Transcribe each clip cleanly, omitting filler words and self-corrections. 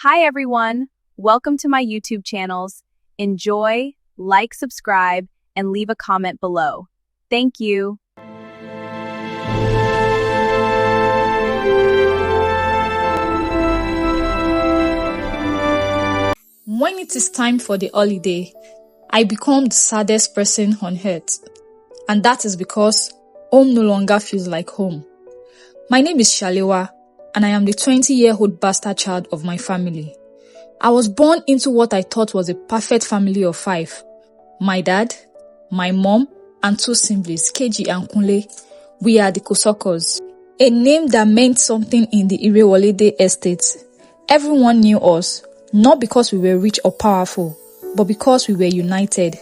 Hi everyone, welcome to my YouTube channels. Enjoy, like, subscribe, and leave a comment below. Thank you. When it is time for the holiday, I become the saddest person on earth. And that is because home no longer feels like home. My name is Shalewa, and I am the 20-year-old bastard child of my family. I was born into what I thought was a perfect family of 5. My dad, my mom, and 2 siblings, Keji and Kunle. We are the Kosokos, a name that meant something in the Irewolede estate. Everyone knew us, not because we were rich or powerful, but because we were united.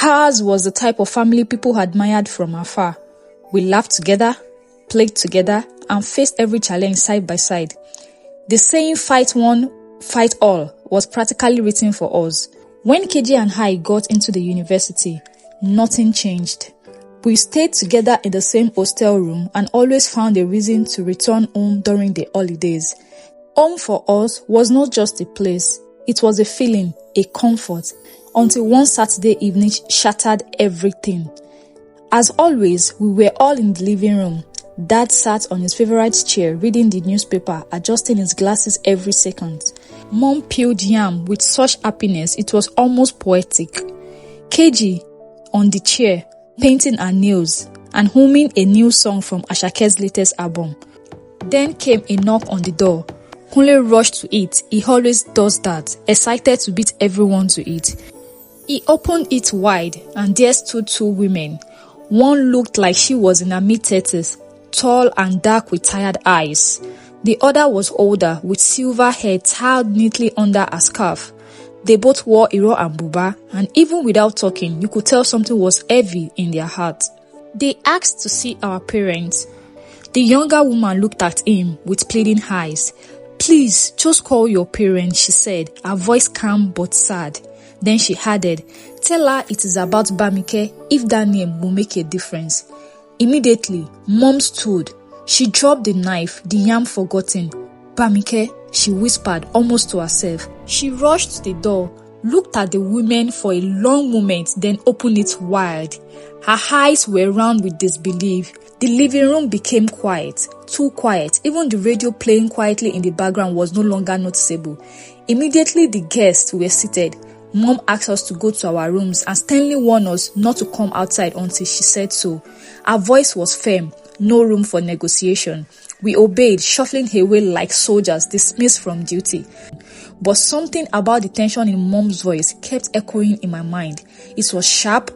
Ours was the type of family people admired from afar. We laughed together, played together, and faced every challenge side by side. The saying "fight one, fight all" was practically written for us. When KJ and I got into the university, nothing changed. We stayed together in the same hostel room and always found a reason to return home during the holidays. Home for us was not just a place, it was a feeling, a comfort, until one Saturday evening shattered everything. As always, we were all in the living room. Dad sat on his favorite chair reading the newspaper, adjusting his glasses every second. Mom peeled yam with such happiness it was almost poetic. KG on the chair, painting her nails and humming a new song from Ashake's latest album. Then came a knock on the door. Kunle rushed to it. He always does that, excited to beat everyone to it. He opened it wide and there stood 2 women. One looked like she was in her mid-30s, tall and dark with tired eyes. The other was older, with silver hair tied neatly under a scarf. They both wore iro and buba, and even without talking, you could tell something was heavy in their heart. They asked to see our parents. The younger woman looked at him with pleading eyes. "Please, just call your parents," she said, her voice calm but sad. Then she added, "Tell her it is about Bamike, if that name will make a difference." Immediately, Mom stood. She dropped the knife, the yam forgotten. "Bamike," she whispered almost to herself. She rushed to the door, looked at the women for a long moment, then opened it wide. Her eyes were round with disbelief. The living room became quiet, too quiet. Even the radio playing quietly in the background was no longer noticeable. Immediately the guests were seated. Mom asked us to go to our rooms and sternly warned us not to come outside until she said so. Her voice was firm, no room for negotiation. We obeyed, shuffling away like soldiers dismissed from duty. But something about the tension in Mom's voice kept echoing in my mind. It was sharp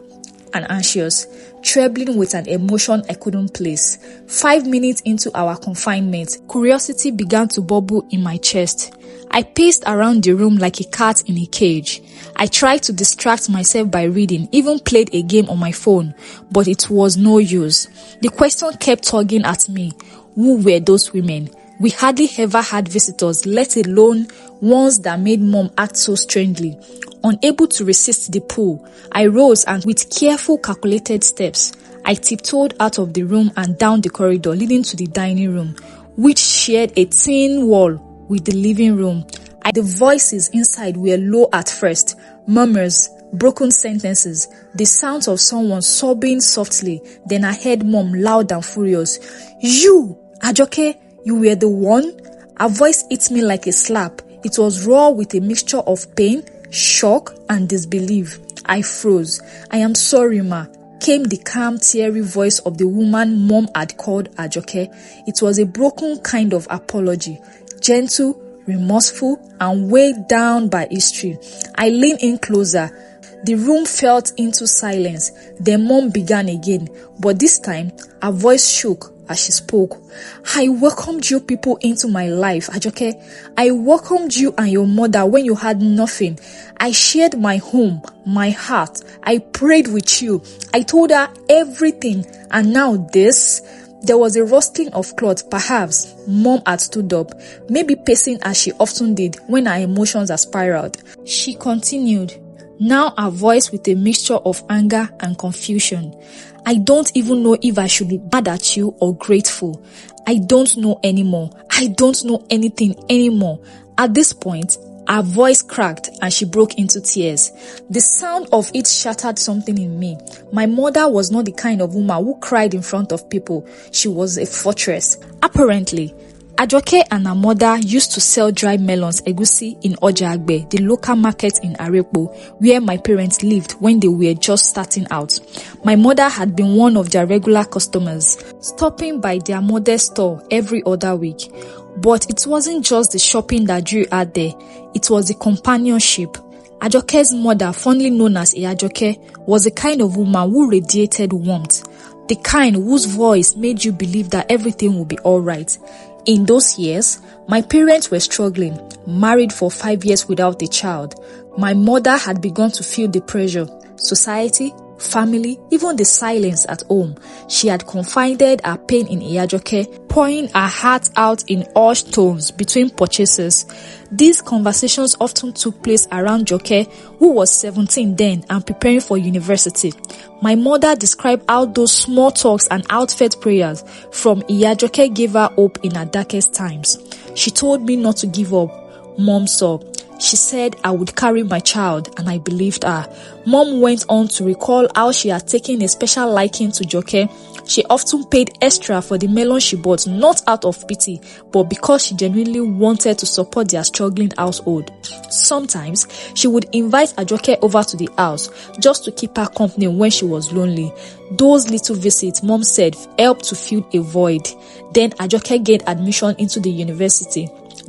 and anxious, trembling with an emotion I couldn't place. 5 minutes into our confinement, curiosity began to bubble in my chest. I paced around the room like a cat in a cage. I tried to distract myself by reading, even played a game on my phone, but it was no use. The question kept tugging at me. Who were those women? We hardly ever had visitors, let alone ones that made Mom act so strangely. Unable to resist the pull, I rose and with careful, calculated steps, I tiptoed out of the room and down the corridor leading to the dining room, which shared a thin wall with the living room. The voices inside were low at first, murmurs, broken sentences, the sounds of someone sobbing softly. Then I heard Mom loud and furious. "You, Ajoke, you were the one?" Her voice hit me like a slap. It was raw with a mixture of pain, shock, and disbelief. I froze. "I am sorry, ma," came the calm, teary voice of the woman Mom had called Ajoke. It was a broken kind of apology, gentle, remorseful, and weighed down by history. I leaned in closer. The room fell into silence. Then Mom began again, but this time her voice shook as she spoke. "I welcomed you people into my life, Ajoke. I welcomed you and your mother when you had nothing. I shared my home, my heart. I prayed with you. I told her everything. And now this." There was a rustling of cloth. Perhaps Mom had stood up, maybe pacing as she often did when her emotions had spiraled. She continued, now her voice with a mixture of anger and confusion. "I don't even know if I should be mad at you or grateful. I don't know anymore. I don't know anything anymore. At this point, her voice cracked and she broke into tears. The sound of it shattered something in me. My mother was not the kind of woman who cried in front of people. She was a fortress. Apparently, Ajoke and her mother used to sell dry melons egusi in Oja Agbe, the local market in Arepo, where my parents lived when they were just starting out. My mother had been one of their regular customers, stopping by their mother's store every other week. But it wasn't just the shopping that drew her there, it was the companionship. Ajoke's mother, fondly known as Ajoke, was the kind of woman who radiated warmth, the kind whose voice made you believe that everything would be alright. In those years, my parents were struggling, married for 5 years without a child. My mother had begun to feel the pressure, society, family, even the silence at home. She had confided her pain in Iyajoke, pouring her heart out in hushed tones between purchases. These conversations often took place around Joke, who was 17 then and preparing for university. My mother described how those small talks and heartfelt prayers from Iyajoke gave her hope in her darkest times. She told me not to give up. Mom saw. She said I would carry my child, and I believed her. Mom went on to recall how she had taken a special liking to Joke. She often paid extra for the melon she bought, not out of pity, but because she genuinely wanted to support their struggling household. Sometimes, she would invite Ajoke over to the house just to keep her company when she was lonely. Those little visits, Mom said, helped to fill a void. Then Ajoke gained admission into the university.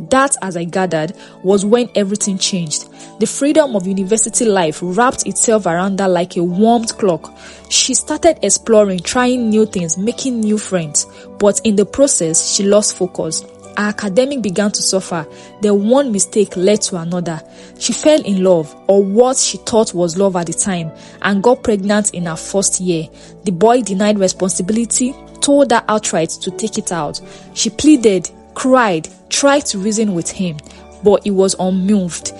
That, as I gathered, was when everything changed. The freedom of university life wrapped itself around her like a warmed cloak. She started exploring, trying new things, making new friends. But in the process, she lost focus. Her academic began to suffer. Then one mistake led to another. She fell in love, or what she thought was love at the time, and got pregnant in her first year. The boy denied responsibility, told her outright to take it out. She pleaded, cried, tried to reason with him, but he was unmoved.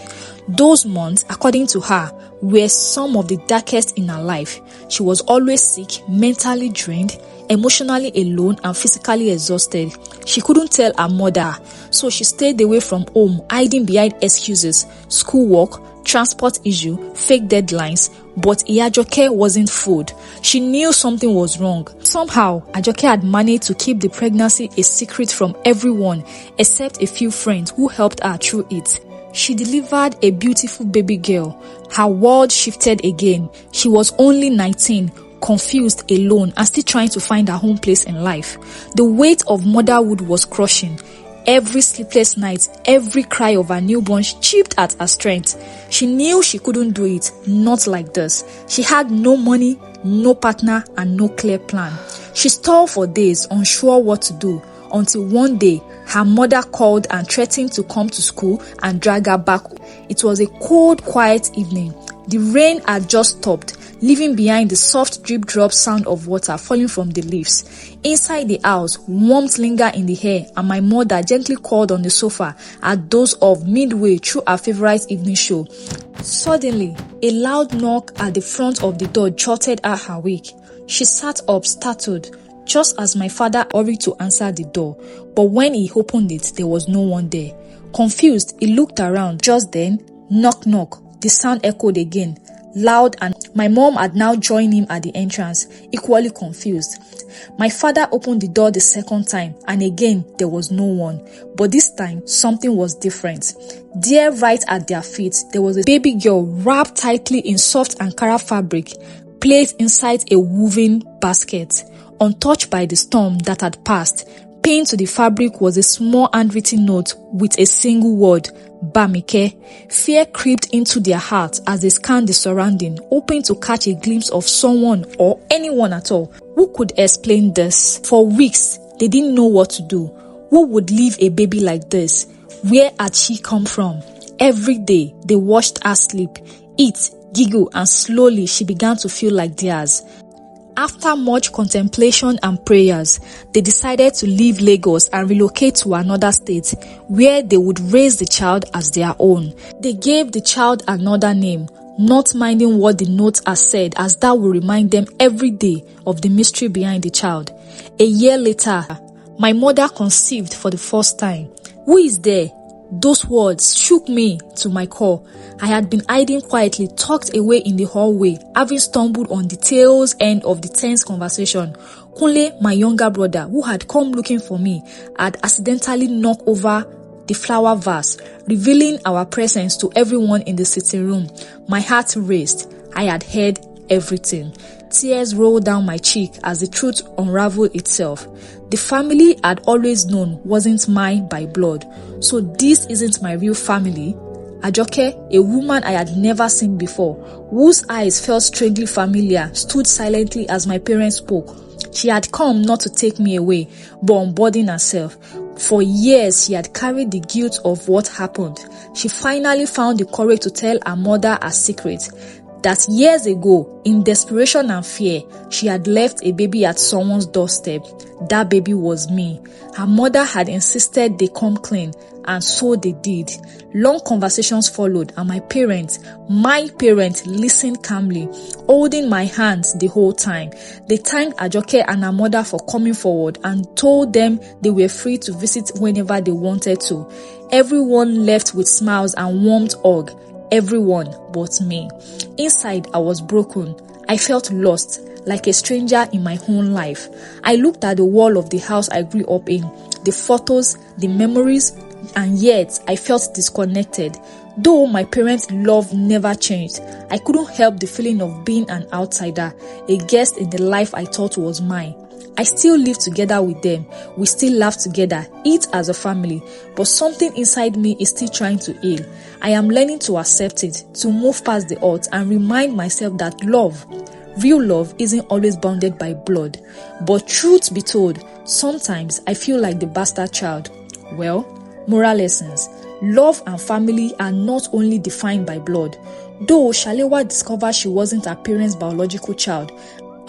Those months, according to her, were some of the darkest in her life. She was always sick, mentally drained, emotionally alone, and physically exhausted. She couldn't tell her mother, so she stayed away from home, hiding behind excuses, schoolwork, transport issue, fake deadlines. But Iyajoke wasn't fooled. She knew something was wrong. Somehow, Ajoke had managed to keep the pregnancy a secret from everyone except a few friends who helped her through it. She delivered a beautiful baby girl. Her world shifted again. She was only 19, confused, alone, and still trying to find her own place in life. The weight of motherhood was crushing. Every sleepless night, every cry of her newborn chipped at her strength. She knew she couldn't do it, not like this. She had no money, no partner, and no clear plan. She stalled for days, unsure what to do, until one day, her mother called and threatened to come to school and drag her back. It was a cold, quiet evening. The rain had just stopped, leaving behind the soft drip-drop sound of water falling from the leaves. Inside the house, warmth lingered in the air, and my mother gently called on the sofa at dozed off midway through her favorite evening show. Suddenly, a loud knock at the front of the door jolted her awake. She sat up, startled, just as my father hurried to answer the door. But when he opened it, there was no one there. Confused, he looked around. Just then, knock, knock. The sound echoed again, loud, and my mom had now joined him at the entrance, equally confused. My father opened the door the second time, and again there was no one. But this time, something was different. There, right at their feet, there was a baby girl wrapped tightly in soft Ankara fabric, placed inside a woven basket. Untouched by the storm that had passed, pinned to the fabric was a small handwritten note with a single word, Bamike. Fear crept into their hearts as they scanned the surrounding, hoping to catch a glimpse of someone or anyone at all who could explain this. For weeks, they didn't know what to do. Who would leave a baby like this? Where had she come from? Every day, they watched her sleep, eat, giggle, and slowly she began to feel like theirs. After much contemplation and prayers, they decided to leave Lagos and relocate to another state where they would raise the child as their own. They gave the child another name, not minding what the note has said, as that will remind them every day of the mystery behind the child. A year later, my mother conceived for the first time. Who is there? Those words shook me to my core. I had been hiding quietly, tucked away in the hallway, having stumbled on the tail's end of the tense conversation. Kunle, my younger brother, who had come looking for me, had accidentally knocked over the flower vase, revealing our presence to everyone in the sitting room. My heart raced. I had heard everything. Tears rolled down my cheek as the truth unraveled itself. The family I'd always known wasn't mine by blood. So this isn't my real family. Ajoke, a woman I had never seen before, whose eyes felt strangely familiar, stood silently as my parents spoke. She had come not to take me away, but unburden herself. For years, she had carried the guilt of what happened. She finally found the courage to tell her mother her secret. That years ago, in desperation and fear, she had left a baby at someone's doorstep. That baby was me. Her mother had insisted they come clean, and so they did. Long conversations followed, and my parents, listened calmly, holding my hands the whole time. They thanked Ajoke and her mother for coming forward and told them they were free to visit whenever they wanted to. Everyone left with smiles and warm hug. Everyone but me. Inside, I was broken. I felt lost, like a stranger in my own life. I looked at the wall of the house I grew up in, the photos, the memories, and yet I felt disconnected. Though my parents' love never changed, I couldn't help the feeling of being an outsider, a guest in the life I thought was mine. I still live together with them. We still laugh together, eat as a family, but something inside me is still trying to heal. I am learning to accept it, to move past the odds and remind myself that love, real love, isn't always bounded by blood. But truth be told, sometimes I feel like the bastard child. Well, moral lessons. Love and family are not only defined by blood. Though Shalewa discovered she wasn't her parents' biological child,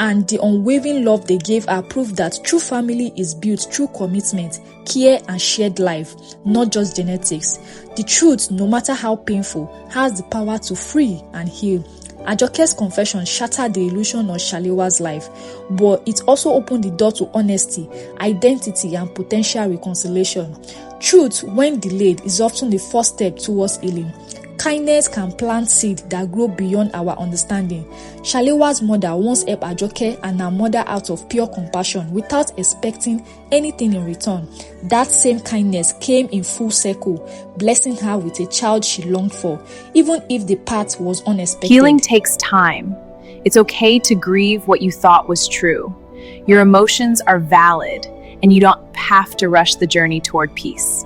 and the unwavering love they gave her proved that true family is built through commitment, care, and shared life, not just genetics. The truth, no matter how painful, has the power to free and heal. Ajoke's confession shattered the illusion of Shalewa's life, but it also opened the door to honesty, identity, and potential reconciliation. Truth, when delayed, is often the first step towards healing. Kindness can plant seeds that grow beyond our understanding. Shalewa's mother once helped Ajoke and her mother out of pure compassion without expecting anything in return. That same kindness came in full circle, blessing her with a child she longed for, even if the path was unexpected. Healing takes time. It's okay to grieve what you thought was true. Your emotions are valid, and you don't have to rush the journey toward peace.